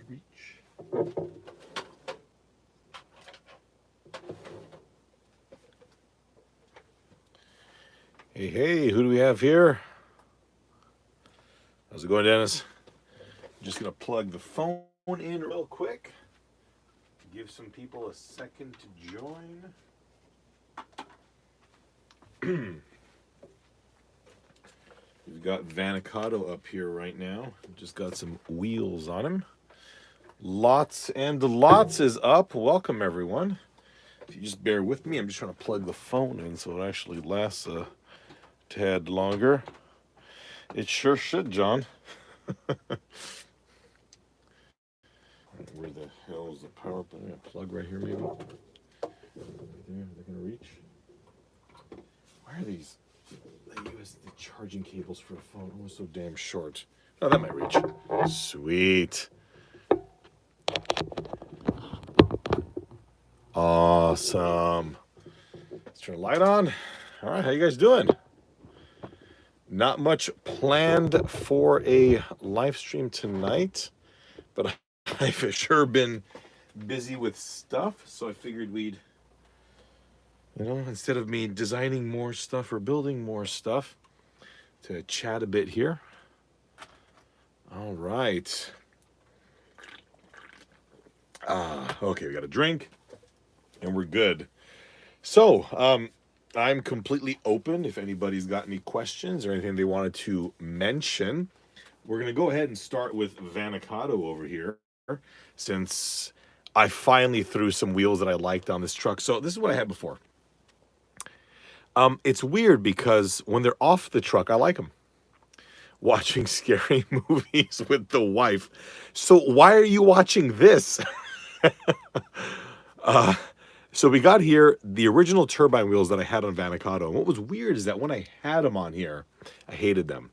Reach. Hey, who do we have here? How's it going, Dennis? I'm just going to plug the phone in real quick. Give some people a second to join. We've got Vanicado up here right now. Just got some wheels on him. Lots and Lots is up. Welcome, everyone. If you just bear with me, I'm just trying to plug the phone in so it actually lasts a tad longer. It sure should, John. Where the hell is the power button? Plug right here, maybe? Right there, they're gonna reach. Why are these? They use the charging cables for a phone. Oh, so damn short. Oh, that might reach. Sweet. Awesome. Let's turn the light on. All right, how you guys doing? Not much planned for a live stream tonight, but I've sure been busy with stuff, so I figured we'd, instead of me designing more stuff or building more stuff, to chat a bit here. All right. Okay, we got a drink, and we're good. So, I'm completely open if anybody's got any questions or anything they wanted to mention. We're going to go ahead and start with Vanicado over here, since I finally threw some wheels that I liked on this truck. So this is what I had before. It's weird because when they're off the truck, I like them. Watching scary movies with the wife. So why are you watching this? So we got here the original turbine wheels that I had on Vanicado. And what was weird is that when I had them on here, I hated them.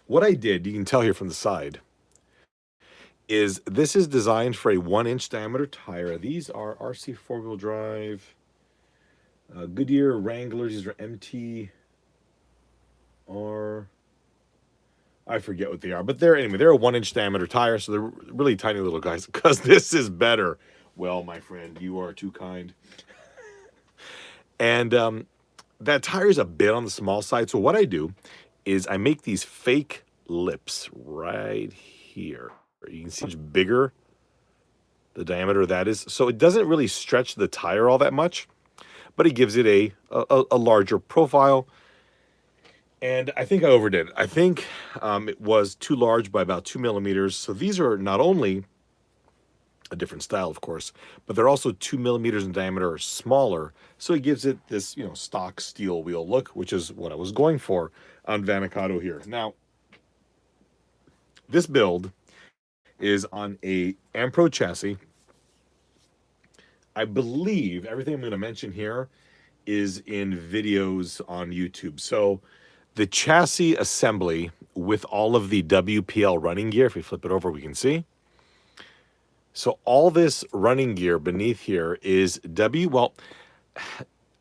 What I did, you can tell here from the side, is this is designed for a 1-inch diameter tire. These are RC 4-wheel drive, Goodyear Wranglers. These are MTR. I forget what they are, but they're a 1-inch diameter tire, so they're really tiny little guys. Because this is better. Well, my friend, you are too kind. And that tire is a bit on the small side. So what I do is I make these fake lips right here. You can see how much bigger the diameter of that is. So it doesn't really stretch the tire all that much, but it gives it a larger profile. And I think I overdid it. I think it was too large by about 2 millimeters. So these are not only a different style, of course, but they're also 2 millimeters in diameter or smaller. So it gives it this, stock steel wheel look, which is what I was going for on Vanicado here. Now, this build is on a AMPRO chassis. I believe everything I'm going to mention here is in videos on YouTube. So the chassis assembly with all of the WPL running gear, if we flip it over, we can see. So all this running gear beneath here is I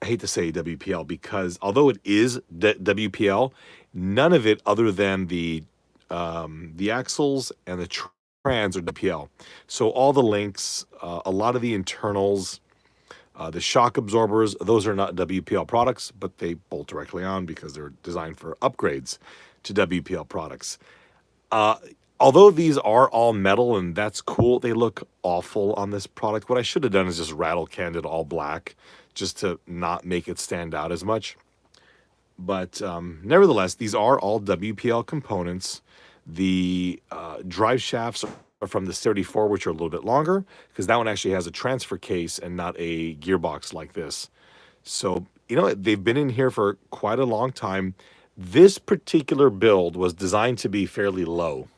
hate to say WPL because although it is WPL, none of it other than the axles and the trans are WPL. So all the links, a lot of the internals, the shock absorbers, those are not WPL products, but they bolt directly on because they're designed for upgrades to WPL products. Although these are all metal and that's cool, they look awful on this product. What I should have done is just rattle canned it all black just to not make it stand out as much. But nevertheless, these are all WPL components. The drive shafts from the 34, which are a little bit longer, because that one actually has a transfer case and not a gearbox like this. So, they've been in here for quite a long time. This particular build was designed to be fairly low.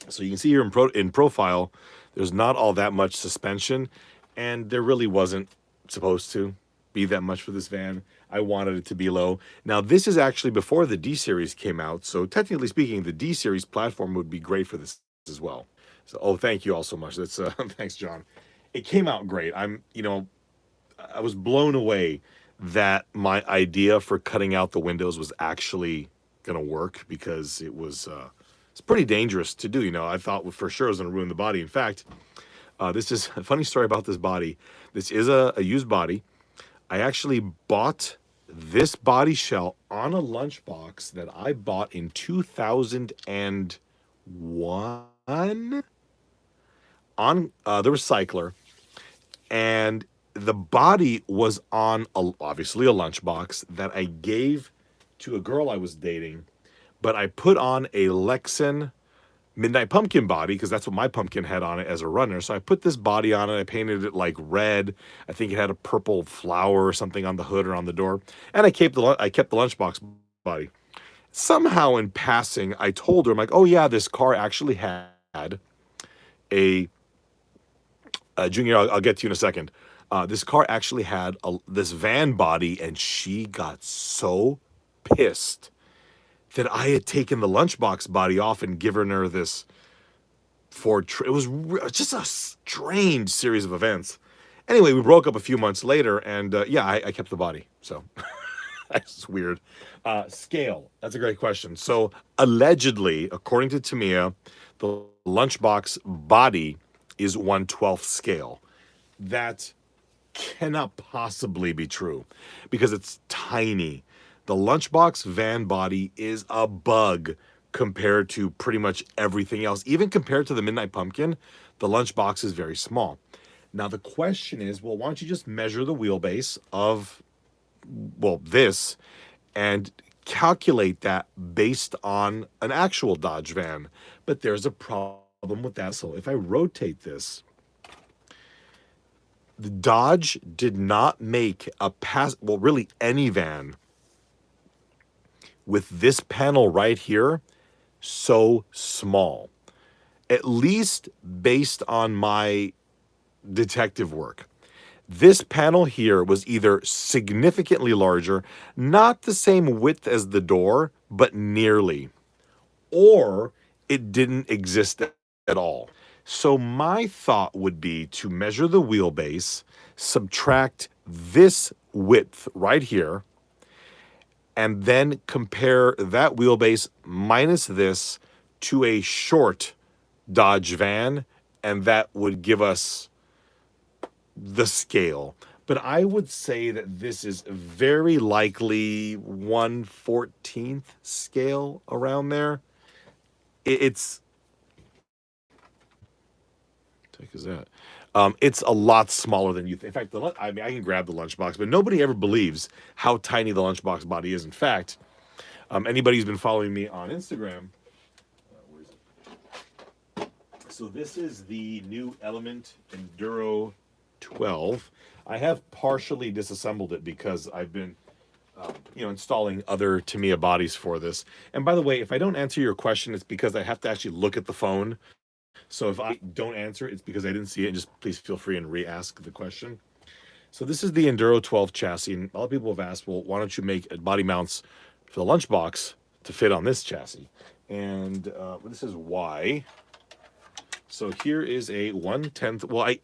So you can see here in profile, there's not all that much suspension, and there really wasn't supposed to be that much for this van. I wanted it to be low. Now, this is actually before the D series came out, so technically speaking, the D series platform would be great for this as well. So, oh, thank you all so much. That's thanks, John. It came out great. I was blown away that my idea for cutting out the windows was actually going to work, because it's pretty dangerous to do. I thought for sure it was going to ruin the body. In fact, this is a funny story about this body. This is a used body. I actually bought this body shell on a lunchbox that I bought in 2001 on the recycler, and the body was on obviously a lunchbox that I gave to a girl I was dating, but I put on a Lexan Midnight Pumpkin body because that's what my pumpkin had on it as a runner. So I put this body on it. I painted it like red. I think it had a purple flower or something on the hood or on the door, and I kept the lunchbox body. Somehow in passing, I told her, I'm like, oh yeah, this car actually had a Junior, I'll get to you in a second. This car actually had this van body, and she got so pissed that I had taken the lunchbox body off and given her this Ford. It was just a strange series of events. Anyway, we broke up a few months later, and yeah, I kept the body. So that's weird. Scale. That's a great question. So allegedly, according to Tamiya, the lunchbox body is 1/12 scale. That cannot possibly be true because it's tiny. The lunchbox van body is a bug compared to pretty much everything else. Even compared to the Midnight Pumpkin, the lunchbox is very small. Now the question is, well, why don't you just measure the wheelbase of, well, this, and calculate that based on an actual Dodge van? But there's a problem with that. So if I rotate this, the Dodge did not make well, really any van with this panel right here so small, at least based on my detective work. This panel here was either significantly larger, not the same width as the door, but nearly, or it didn't exist at all. So my thought would be to measure the wheelbase, subtract this width right here, and then compare that wheelbase minus this to a short Dodge van, and that would give us the scale. But I would say that this is very likely 1/14 scale, around there. It's is that? It's a lot smaller than you think. In fact, I can grab the lunchbox, but nobody ever believes how tiny the lunchbox body is. In fact, anybody who's been following me on Instagram, where is it? So this is the new Element Enduro 12. I have partially disassembled it because I've been, installing other Tamiya bodies for this. And by the way, if I don't answer your question, it's because I have to actually look at the phone. So if I don't answer, it's because I didn't see it. And just please feel free and re-ask the question. So this is the Enduro 12 chassis. And a lot of people have asked, well, why don't you make body mounts for the lunchbox to fit on this chassis? And this is why. So here is a 1/10. Well, I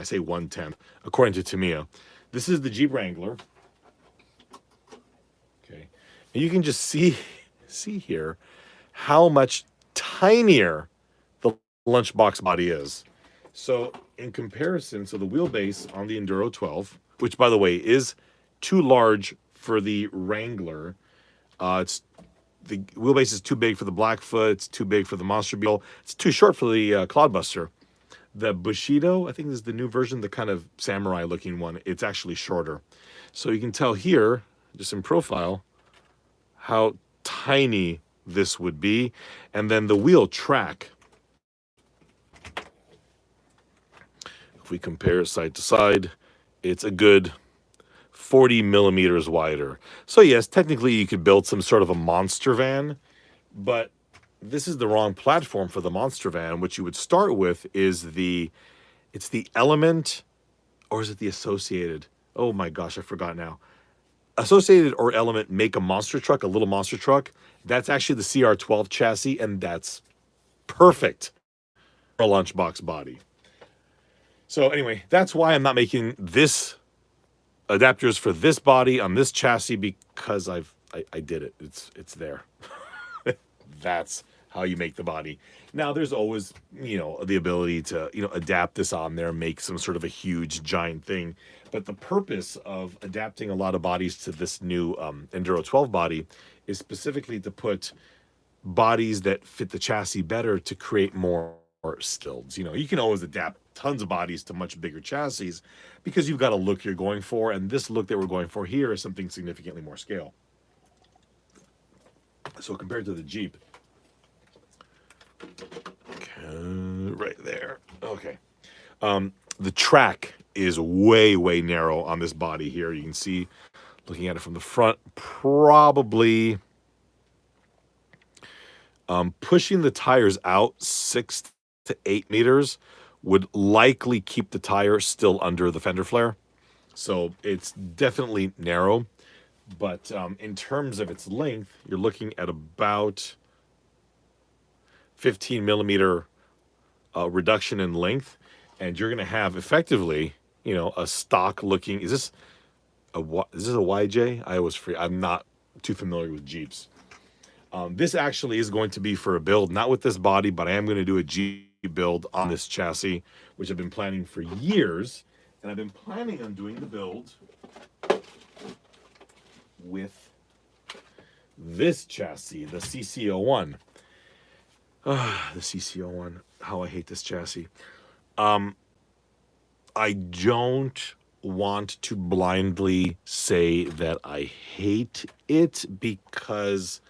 say 1/10 according to Tamiya. This is the Jeep Wrangler. Okay, and you can just see here how much tinier the lunchbox body is. So in comparison, so the wheelbase on the Enduro 12, which by the way is too large for the Wrangler, the wheelbase is too big for the Blackfoot. It's too big for the Monster Beetle. It's too short for the Cloudbuster. The Bushido, I think this is the new version, the kind of samurai-looking one. It's actually shorter. So you can tell here, just in profile, how tiny this would be. And then the wheel track If we compare side to side, it's a good 40 millimeters wider. So yes, technically you could build some sort of a monster van, but this is the wrong platform for the monster van. What you would start with is it's the Element, or is it the Associated? Oh my gosh, I forgot now. Associated or Element make a monster truck, a little monster truck. That's actually the CR12 chassis, and that's perfect for a lunchbox body. So anyway, that's why I'm not making this adapters for this body on this chassis, because I did it. It's there. That's how you make the body. Now there's always, the ability to, adapt this on there, make some sort of a huge giant thing. But the purpose of adapting a lot of bodies to this new Enduro 12 body is specifically to put bodies that fit the chassis better to create more skills. You can always adapt tons of bodies to much bigger chassis because you've got a look you're going for, and this look that we're going for here is something significantly more scale. So compared to the Jeep, right there. Okay. The track is way, way narrow on this body here. You can see, looking at it from the front, probably pushing the tires out 6 to 8 meters would likely keep the tire still under the fender flare. So it's definitely narrow. But in terms of its length, you're looking at about 15 millimeter reduction in length, and you're going to have effectively, a stock looking. Is this a YJ? I'm not too familiar with Jeeps. This actually is going to be for a build, not with this body, but I am going to do a Jeep build on this chassis, which I've been planning for years, and I've been planning on doing the build with this chassis, the CC01. The CC01. How I hate this chassis. I don't want to blindly say that I hate it, because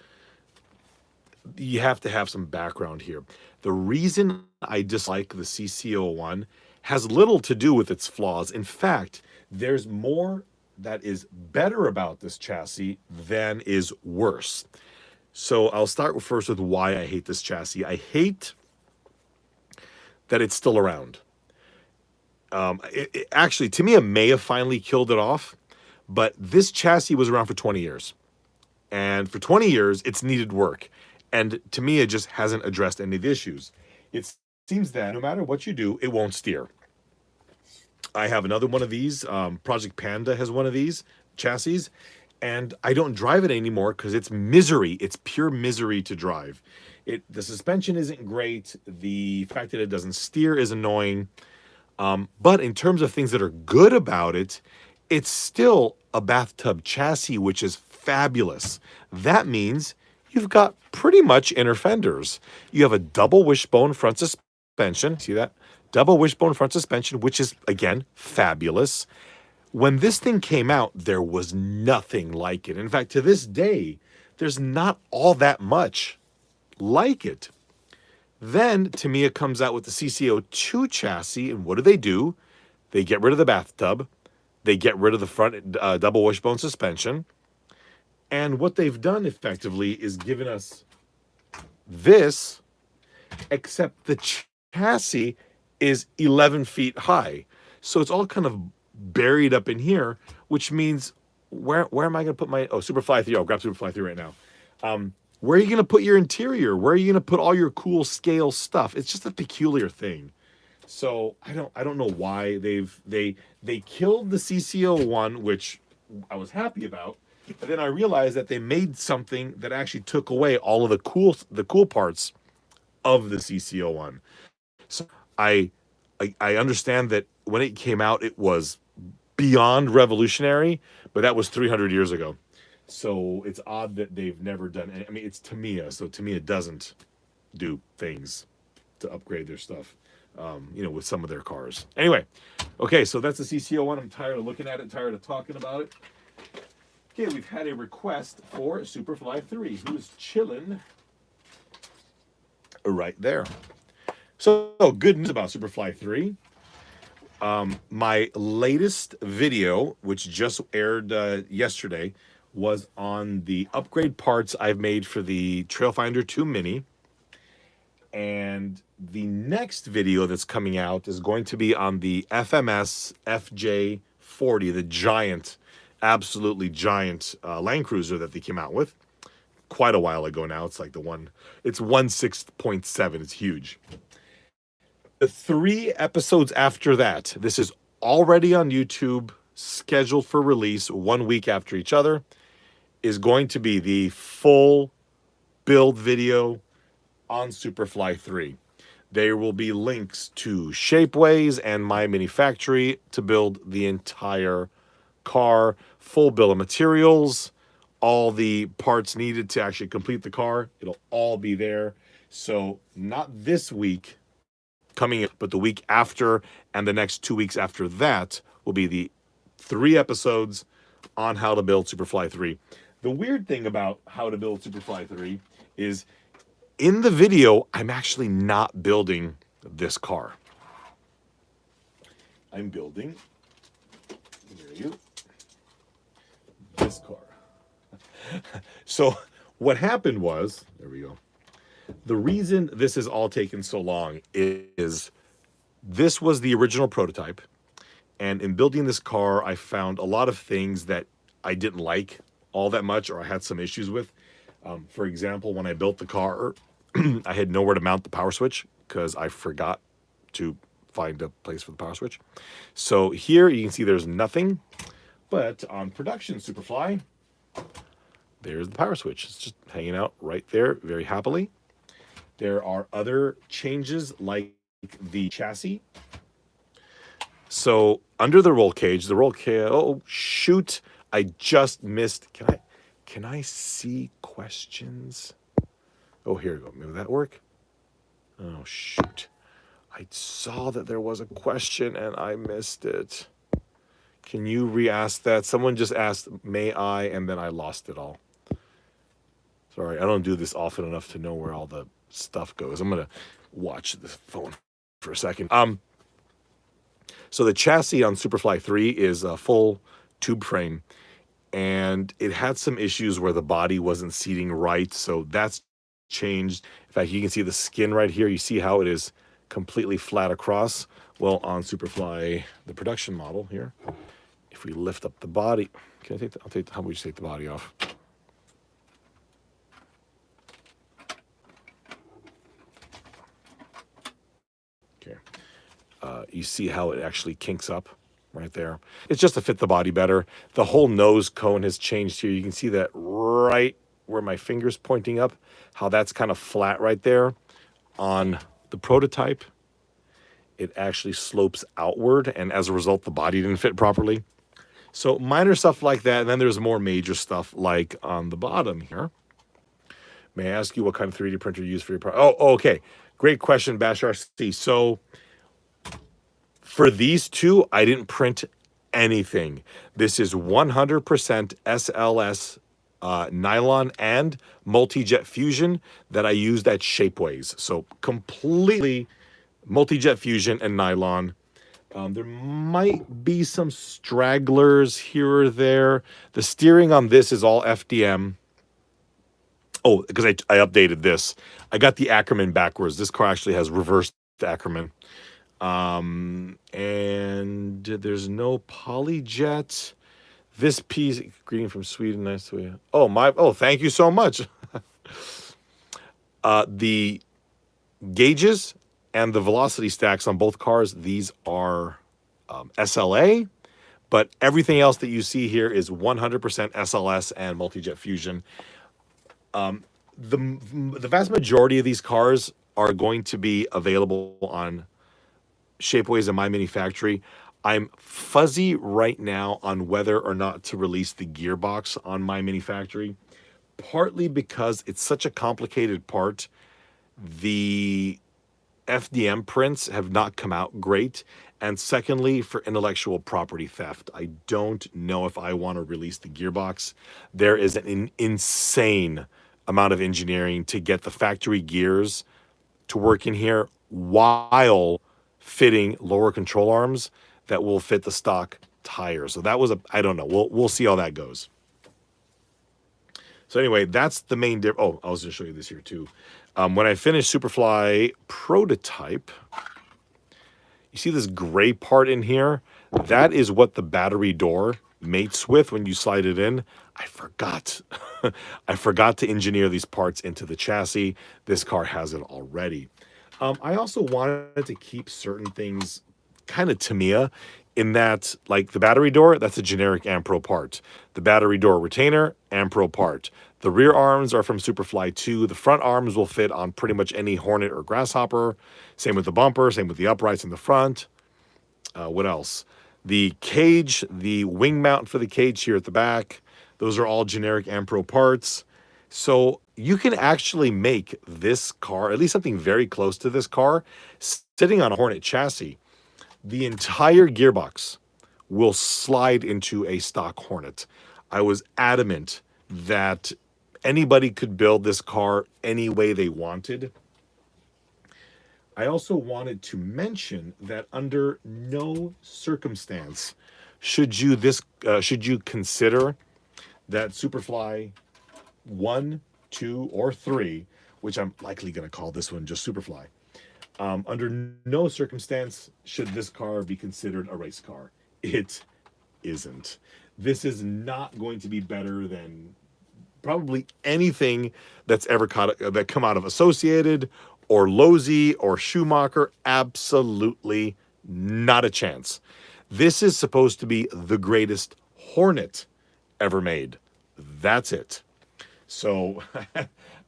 you have to have some background here. The reason I dislike the CC01 has little to do with its flaws. In fact, there's more that is better about this chassis than is worse. So I'll start first with why I hate this chassis. I hate that it's still around. Actually, Tamiya may have finally killed it off, but this chassis was around for 20 years. And for 20 years, it's needed work. And Tamiya just hasn't addressed any of the issues. It seems that no matter what you do, it won't steer. I have another one of these. Project Panda has one of these chassis, and I don't drive it anymore because it's misery. It's pure misery to drive. The suspension isn't great. The fact that it doesn't steer is annoying. But in terms of things that are good about it, it's still a bathtub chassis, which is fabulous. That means you've got pretty much inner fenders. You have a double wishbone front suspension. See that? Double wishbone front suspension, which is, again, fabulous. When this thing came out, there was nothing like it. In fact, to this day, there's not all that much like it. Then Tamiya comes out with the CC02 chassis, and what do? They get rid of the bathtub. They get rid of the front double wishbone suspension. And what they've done effectively is given us this, except the chassis is 11 feet high. So it's all kind of buried up in here, which means where am I going to put my, Superfly 3. I'll grab Superfly 3 right now. Where are you going to put your interior? Where are you going to put all your cool scale stuff? It's just a peculiar thing. So I don't know why they killed the CC01, which I was happy about. But then I realized that they made something that actually took away all of the cool parts of the CC01. So I understand that when it came out, it was beyond revolutionary, but that was 300 years ago. So it's odd that they've never done it. I mean, it's Tamiya, so Tamiya doesn't do things to upgrade their stuff, with some of their cars. Anyway, okay, so that's the CC01. I'm tired of looking at it, tired of talking about it. Okay, we've had a request for Superfly 3, who's chilling right there. So, good news about Superfly 3. My latest video, which just aired yesterday, was on the upgrade parts I've made for the Trailfinder 2 Mini. And the next video that's coming out is going to be on the FMS FJ40, the giant, absolutely giant Land Cruiser that they came out with quite a while ago now. It's like it's 16.7. It's huge. The 3 episodes after that, this is already on YouTube, scheduled for release 1 week after each other, is going to be the full build video on Superfly 3. There will be links to Shapeways and My Mini Factory to build the entire car, full bill of materials, all the parts needed to actually complete the car. It'll all be there. So not this week coming in, but the week after and the next 2 weeks after that will be the 3 episodes on how to build Superfly 3. The weird thing about how to build Superfly 3 is in the video, I'm actually not building this car. I'm building, this car. So what happened was, there we go. The reason this has all taken so long is this was the original prototype. And in building this car, I found a lot of things that I didn't like all that much, or I had some issues with. For example, when I built the car, I had nowhere to mount the power switch because I forgot to find a place for the power switch. So here you can see there's nothing, but on production Superfly, there's the power switch. It's just hanging out right there very happily. There are other changes like the chassis. So under the roll cage, oh shoot, I just missed. Can I see questions? Oh, here we go. Maybe that work? Oh shoot. I saw that there was a question and I missed it. Can you re-ask that? Someone just asked, may I? And then I lost it all. Sorry, I don't do this often enough to know where all the stuff goes. I'm gonna watch the phone for a second. So the chassis on Superfly 3 is a full tube frame, and it had some issues where the body wasn't seating right, so that's changed. In fact, you can see the skin right here. You see how it is completely flat across. Well, on Superfly, the production model here, if we lift up the body, can I take how about we just take the body off? Okay. You see how it actually kinks up right there. It's just to fit the body better. The whole nose cone has changed here. You can see that right where my finger's pointing up, how that's kind of flat right there. On the prototype, it actually slopes outward, and as a result, the body didn't fit properly. So minor stuff like that, and then there's more major stuff like on the bottom here. May I ask you what kind of 3D printer you use for your product? Oh, okay. Great question, Bash RC. So for these two, I didn't print anything. This is 100% SLS nylon and multi-jet fusion that I used at Shapeways. So completely multi-jet fusion and nylon. There might be some stragglers here or there. The steering on this is all FDM. Oh, because I updated this. I got the Ackerman backwards. This car actually has reversed Ackerman. And there's no polyjet. This piece, greeting from Sweden, nice to you. Oh, thank you so much. The gauges and the velocity stacks on both cars, these are SLA, but everything else that you see here is 100% SLS and multi-jet fusion. The vast majority of these cars are going to be available on Shapeways and My Mini Factory. I'm fuzzy right now on whether or not to release the gearbox on My Mini Factory, partly because it's such a complicated part. The FDM prints have not come out great. And secondly, for intellectual property theft, I don't know if I want to release the gearbox. There is an insane amount of engineering to get the factory gears to work in here while fitting lower control arms that will fit the stock tires. So that was I don't know. We'll see how that goes. So anyway, that's the main oh, I was going to show you this here too. When I finished Superfly prototype, you see this gray part in here? That is what the battery door mates with when you slide it in. I forgot. I forgot to engineer these parts into the chassis. This car has it already. I also wanted to keep certain things kind of Tamiya in that, like the battery door, that's a generic AMPRO part. The battery door retainer, AMPRO part. The rear arms are from Superfly 2. The front arms will fit on pretty much any Hornet or Grasshopper. Same with the bumper, same with the uprights in the front. What else? The cage, the wing mount for the cage here at the back, those are all generic AMPRO parts. So you can actually make this car, at least something very close to this car, sitting on a Hornet chassis. The entire gearbox will slide into a stock Hornet. I was adamant that anybody could build this car any way they wanted. I also wanted to mention that under no circumstance should you consider that Superfly 1, 2, or 3, which I'm likely going to call this one just Superfly. Under no circumstance should this car be considered a race car. It isn't. This is not going to be better than probably anything that's ever come out of Associated or Losi or Schumacher. Absolutely not a chance. This is supposed to be the greatest Hornet ever made. That's it. So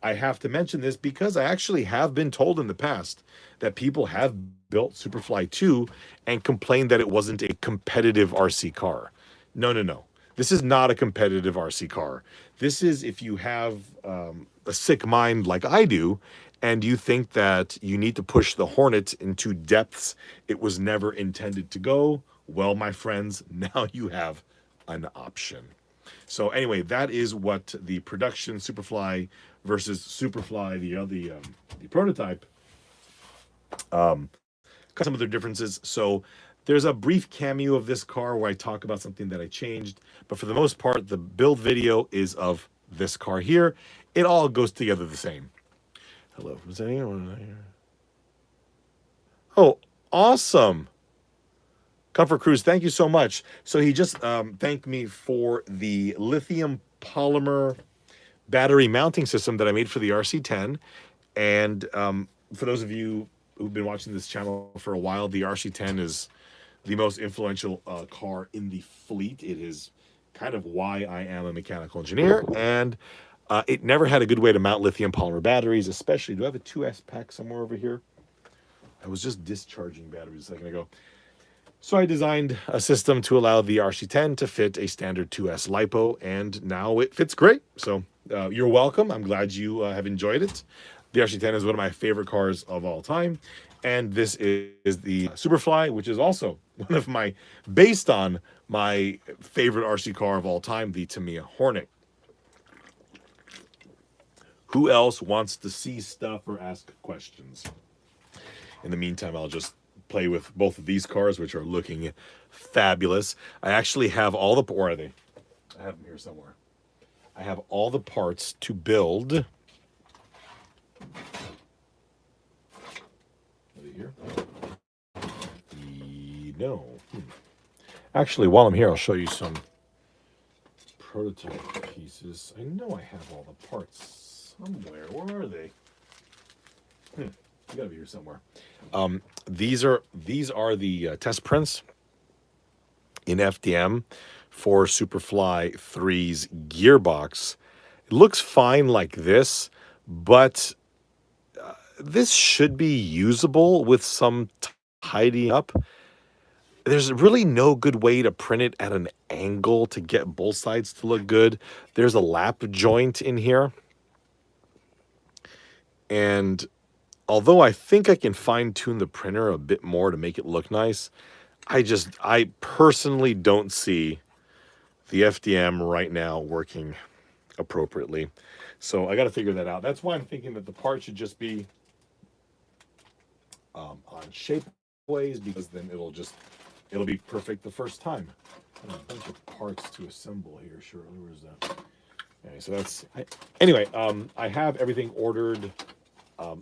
I have to mention this because I actually have been told in the past that people have built Superfly 2 and complained that it wasn't a competitive RC car. No. This is not a competitive RC car. This is if you have a sick mind like I do, and you think that you need to push the Hornet into depths it was never intended to go, well, my friends, now you have an option. So anyway, that is what the production Superfly versus Superfly, the prototype, some of their differences. So there's a brief cameo of this car where I talk about something that I changed, but for the most part, the build video is of this car here. It all goes together the same. Hello, is anyone here? Oh, awesome. Comfort Cruise, thank you so much. So he just thanked me for the lithium polymer battery mounting system that I made for the RC10. And for those of you who've been watching this channel for a while, the RC10 is the most influential car in the fleet. It is kind of why I am a mechanical engineer. And it never had a good way to mount lithium polymer batteries, especially, do I have a 2S pack somewhere over here? I was just discharging batteries a second ago. So I designed a system to allow the RC10 to fit a standard 2S LiPo, and now it fits great. So you're welcome. I'm glad you have enjoyed it. The RC10 is one of my favorite cars of all time. And this is the Superfly, which is also one of my, based on my favorite RC car of all time, the Tamiya Hornet. Who else wants to see stuff or ask questions? In the meantime, I'll just play with both of these cars, which are looking fabulous. I actually have all the, or are they? I have them here somewhere. I have all the parts to build. Are they here? No. Actually, while I'm here, I'll show you some prototype pieces. I know I have all the parts somewhere. Where are they? You gotta be here somewhere. These are the test prints in FDM for Superfly 3's gearbox. It looks fine like this, but this should be usable with some tidying up. There's really no good way to print it at an angle to get both sides to look good. There's a lap joint in here. And although I think I can fine-tune the printer a bit more to make it look nice, I personally don't see the FDM right now working appropriately. So I got to figure that out. That's why I'm thinking that the part should just be on shape ways, because then it'll be perfect the first time. I have a bunch of parts to assemble here. Shirley, where's that? Okay, so anyway. I have everything ordered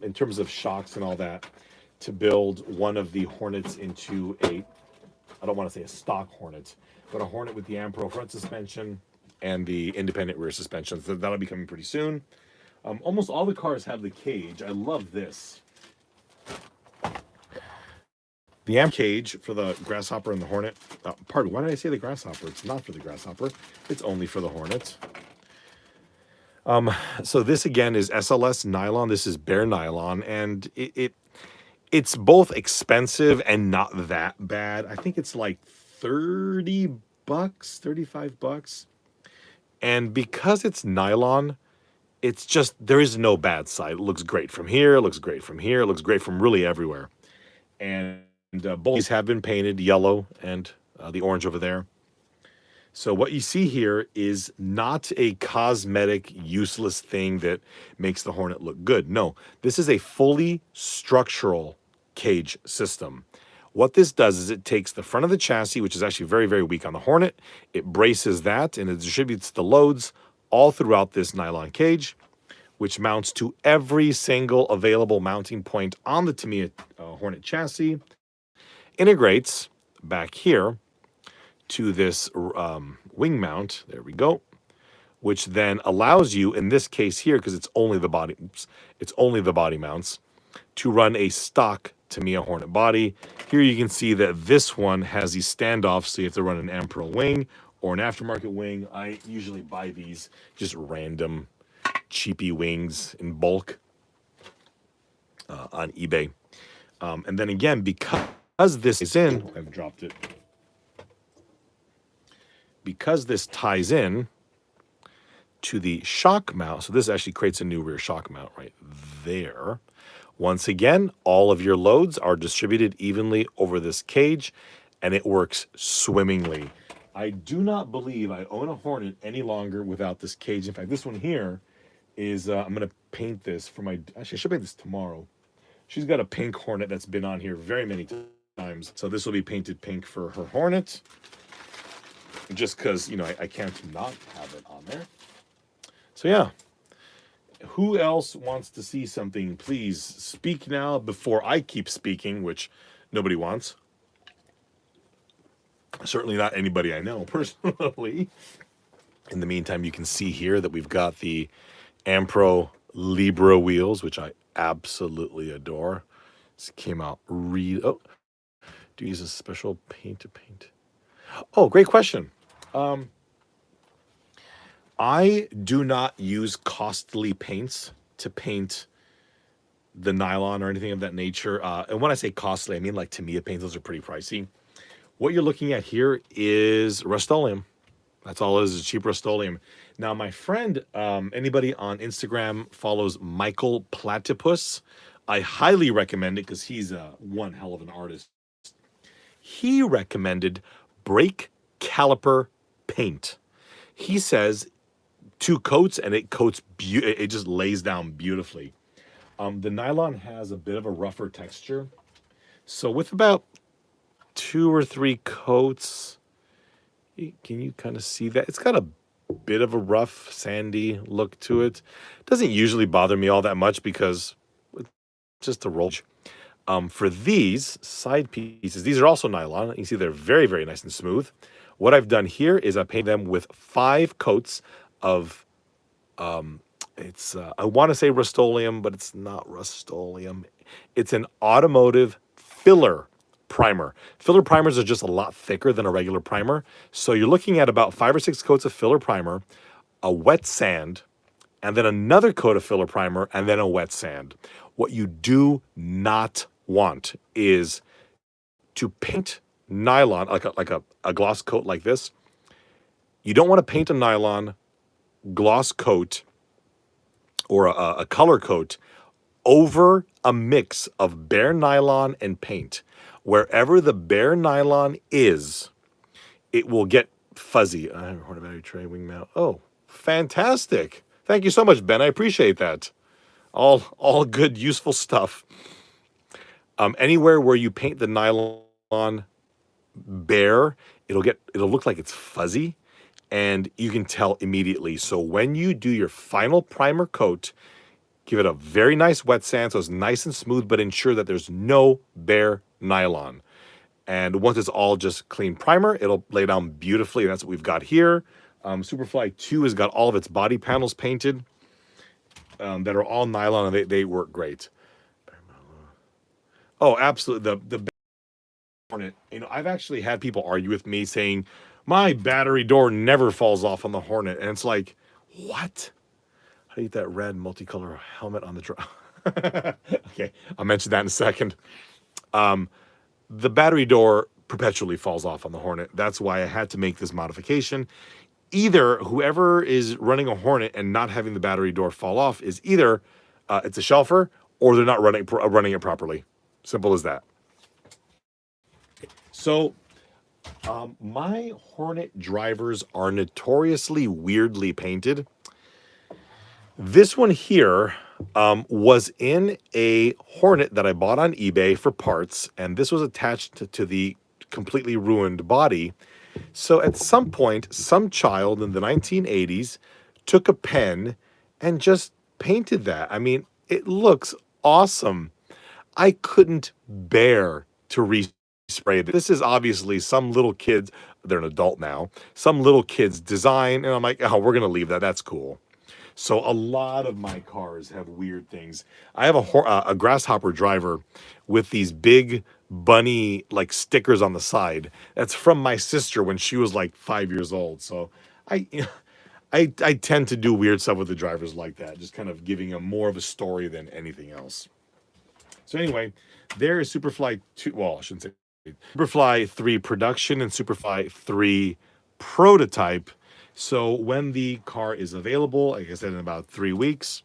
in terms of shocks and all that to build one of the Hornets into I don't want to say a stock Hornet, but a Hornet with the AMPRO front suspension and the independent rear suspension. So that'll be coming pretty soon. Almost all the cars have the cage. I love this. The AMP cage for the Grasshopper and the Hornet. Pardon, why did I say the Grasshopper? It's not for the Grasshopper. It's only for the Hornet. So this again is SLS nylon. This is bare nylon, and it's both expensive and not that bad. I think it's like $30, $35. And because it's nylon, it's just, there is no bad side. It looks great from here, it looks great from here, it looks great from really everywhere. And both these have been painted yellow and the orange over there. So what you see here is not a cosmetic, useless thing that makes the Hornet look good. No, this is a fully structural cage system. What this does is it takes the front of the chassis, which is actually very, very weak on the Hornet, it braces that, and it distributes the loads all throughout this nylon cage, which mounts to every single available mounting point on the Tamiya Hornet chassis, integrates back here to this wing mount, there we go, which then allows you, in this case here, because it's only the body mounts, to run a stock Tamiya Hornet body. Here you can see that this one has these standoffs, so you have to run an AMPRO wing or an aftermarket wing. I usually buy these just random cheapy wings in bulk on eBay. And then again, because this is in, I've dropped it. Because this ties in to the shock mount, so this actually creates a new rear shock mount right there. Once again, all of your loads are distributed evenly over this cage, and it works swimmingly. I do not believe I own a Hornet any longer without this cage. In fact, this one here is, I'm going to paint this for actually, I should paint this tomorrow. She's got a pink Hornet that's been on here very many times. So this will be painted pink for her Hornet. Just because, I can't not have it on there. So yeah. Who else wants to see something? Please speak now before I keep speaking, which nobody wants. Certainly not anybody I know personally. In the meantime, you can see here that we've got the AMPRO Libra wheels, which I absolutely adore. This came out do you use a special paint to paint? Oh, great question. I do not use costly paints to paint the nylon or anything of that nature. And when I say costly, I mean like Tamiya paints. Those are pretty pricey. What you're looking at here is Rust-Oleum. That's all it is cheap Rust-Oleum. Now, my friend, anybody on Instagram follows Michael Platypus. I highly recommend it because he's one hell of an artist. He recommended brake caliper paint. He says 2 coats and it coats, it just lays down beautifully. The nylon has a bit of a rougher texture. So with about 2 or 3 coats, can you kind of see that? It's got a bit of a rough, sandy look to it. Doesn't usually bother me all that much because it's just a roll. For these side pieces, these are also nylon. You can see they're very, very nice and smooth. What I've done here is I painted them with 5 coats of, I want to say Rust-Oleum, but it's not Rust-Oleum. It's an automotive filler primer. Filler primers are just a lot thicker than a regular primer. So you're looking at about 5 or 6 coats of filler primer, a wet sand, and then another coat of filler primer, and then a wet sand. What you do not want is to paint nylon, like a gloss coat like this. You don't want to paint a nylon gloss coat or a color coat over a mix of bare nylon and paint. Wherever the bare nylon is, it will get fuzzy. I have a Hornet battery tray, wing mount. Oh, fantastic. Thank you so much, Ben. I appreciate that. All good, useful stuff. Anywhere where you paint the nylon bare, it'll look like it's fuzzy, and you can tell immediately. So when you do your final primer coat, give it a very nice wet sand so it's nice and smooth, but ensure that there's no bare nylon. And once it's all just clean primer, it'll lay down beautifully. And that's what we've got here. Superfly 2 has got all of its body panels painted that are all nylon, and they work great. Oh, absolutely. The Hornet, I've actually had people argue with me saying, my battery door never falls off on the Hornet. And it's like, what? How do you get that red multicolor helmet on the drive? Okay, I'll mention that in a second. The battery door perpetually falls off on the Hornet. That's why I had to make this modification. Either whoever is running a Hornet and not having the battery door fall off is either it's a shelfer or they're not running it properly. Simple as that. So my Hornet drivers are notoriously weirdly painted. This one here was in a Hornet that I bought on eBay for parts, and this was attached to the completely ruined body. So at some point, some child in the 1980s took a pen and just painted that. I mean, it looks awesome. I couldn't bear to respray it. This is obviously some little kid's, they're an adult now, some little kid's design, and I'm like, oh, we're going to leave that. That's cool. So a lot of my cars have weird things. I have a grasshopper driver with these big bunny like stickers on the side. That's from my sister when she was like 5 years old. So I, I tend to do weird stuff with the drivers like that, just kind of giving them more of a story than anything else. So anyway, there is Superfly 2. Well, I shouldn't say Superfly 3 production and Superfly 3 prototype. So when the car is available, like I said, in about 3 weeks,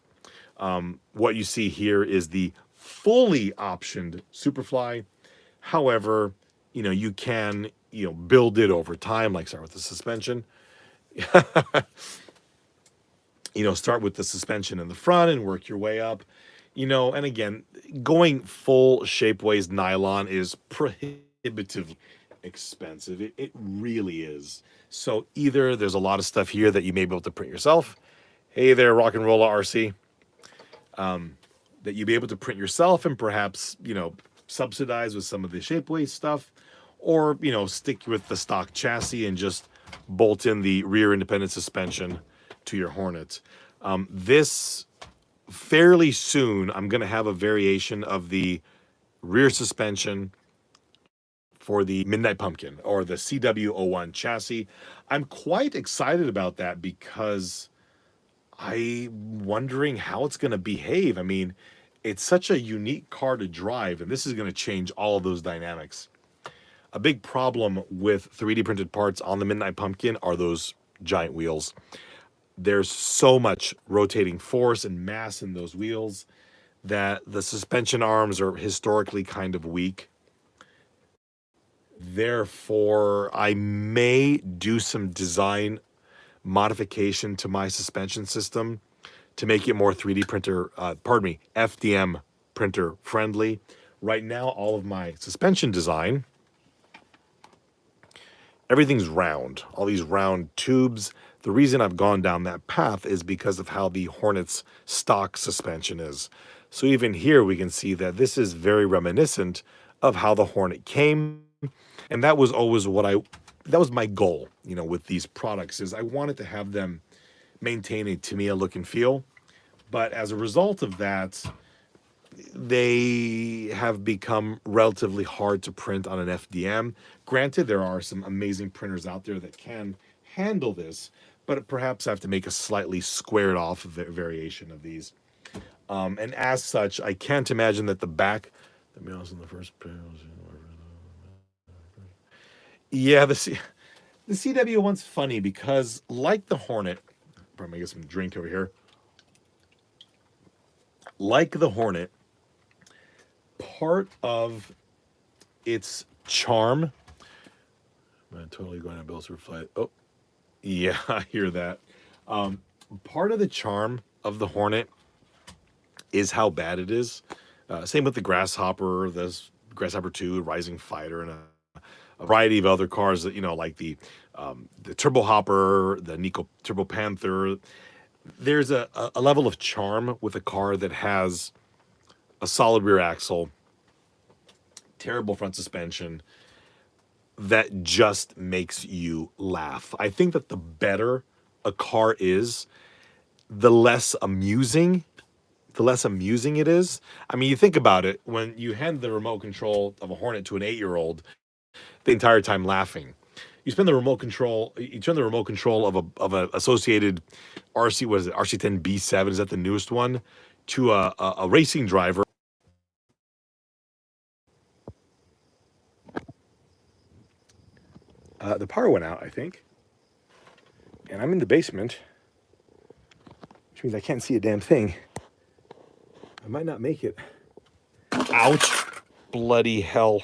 what you see here is the fully optioned Superfly. However, you can, build it over time, like start with the suspension. Start with the suspension in the front and work your way up. And again, going full Shapeways nylon is prohibitively expensive. It really is. So either there's a lot of stuff here that you may be able to print yourself. Hey there, Rock and Rolla RC. That you be able to print yourself and perhaps, subsidize with some of the Shapeways stuff. Or, stick with the stock chassis and just bolt in the rear independent suspension to your Hornet. This fairly soon, I'm going to have a variation of the rear suspension for the Midnight Pumpkin or the CW01 chassis. I'm quite excited about that because I'm wondering how it's going to behave. I mean, it's such a unique car to drive, and this is going to change all of those dynamics. A big problem with 3D printed parts on the Midnight Pumpkin are those giant wheels. There's so much rotating force and mass in those wheels that the suspension arms are historically kind of weak. Therefore, I may do some design modification to my suspension system to make it more 3D printer, FDM printer friendly. Right now, all of my suspension design, everything's round, all these round tubes. The reason I've gone down that path is because of how the Hornet's stock suspension is. So even here we can see that this is very reminiscent of how the Hornet came. And that was always that was my goal, with these products, is I wanted to have them maintain a Tamiya look and feel. But as a result of that, they have become relatively hard to print on an FDM. Granted, there are some amazing printers out there that can handle this, but perhaps I have to make a slightly squared off variation of these. And as such, I can't imagine that the back, let me also in the first page. Yeah, the CW one's funny because, like the Hornet, probably get some drink over here. Like the Hornet, part of its charm. I'm totally going to build a flight. Oh, yeah, I hear that. Part of the charm of the Hornet is how bad it is. Same with the Grasshopper. There's Grasshopper 2, Rising Fighter, and a variety of other cars that, like the Turbo Hopper, the Nico Turbo Panther. There's a level of charm with a car that has a solid rear axle, terrible front suspension, that just makes you laugh. I think that the better a car is, the less amusing it is. I mean, you think about it, when you hand the remote control of a Hornet to an 8-year-old, the entire time laughing. You turn the remote control of a associated RC, what is it, RC10 B7, is that the newest one, to a racing driver. The power went out, I think. And I'm in the basement, which means I can't see a damn thing. I might not make it. Ouch. Bloody hell.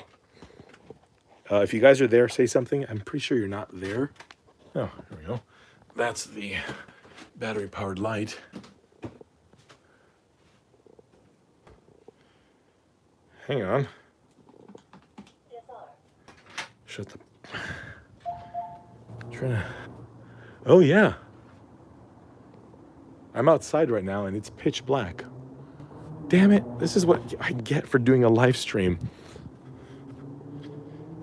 If you guys are there, say something. I'm pretty sure you're not there. Oh, there we go. That's the battery-powered light. Hang on. Shut the... Trying to... Oh, yeah. I'm outside right now, and it's pitch black. Damn it. This is what I get for doing a live stream.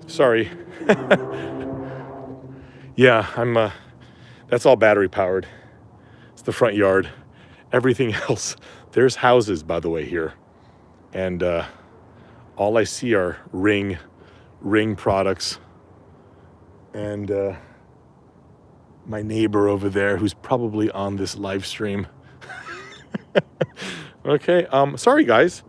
Sorry. Yeah, I'm... that's all battery-powered. It's the front yard. Everything else... There's houses, by the way, here. And all I see are Ring products. And my neighbor over there, who's probably on this live stream. Okay, sorry guys.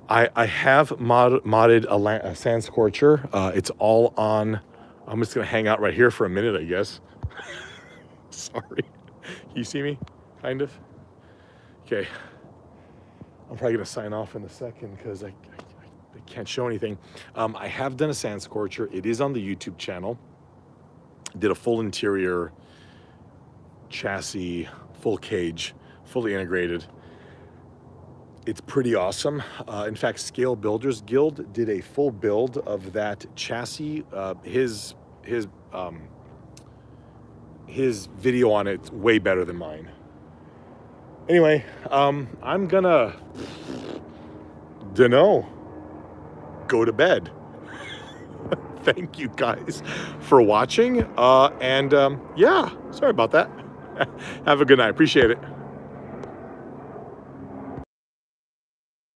I have modded a sand scorcher. It's all on. I'm just gonna hang out right here for a minute, I guess. Sorry. You see me? Kind of. Okay. I'm probably gonna sign off in a second because I can't show anything. I have done a sand scorcher. It is on the YouTube channel. Did a full interior, chassis, full cage, fully integrated. It's pretty awesome. In fact, Scale Builders Guild did a full build of that chassis. His video on it's way better than mine. Anyway, I'm gonna, go to bed. Thank you guys for watching. Yeah, sorry about that. Have a good night. Appreciate it.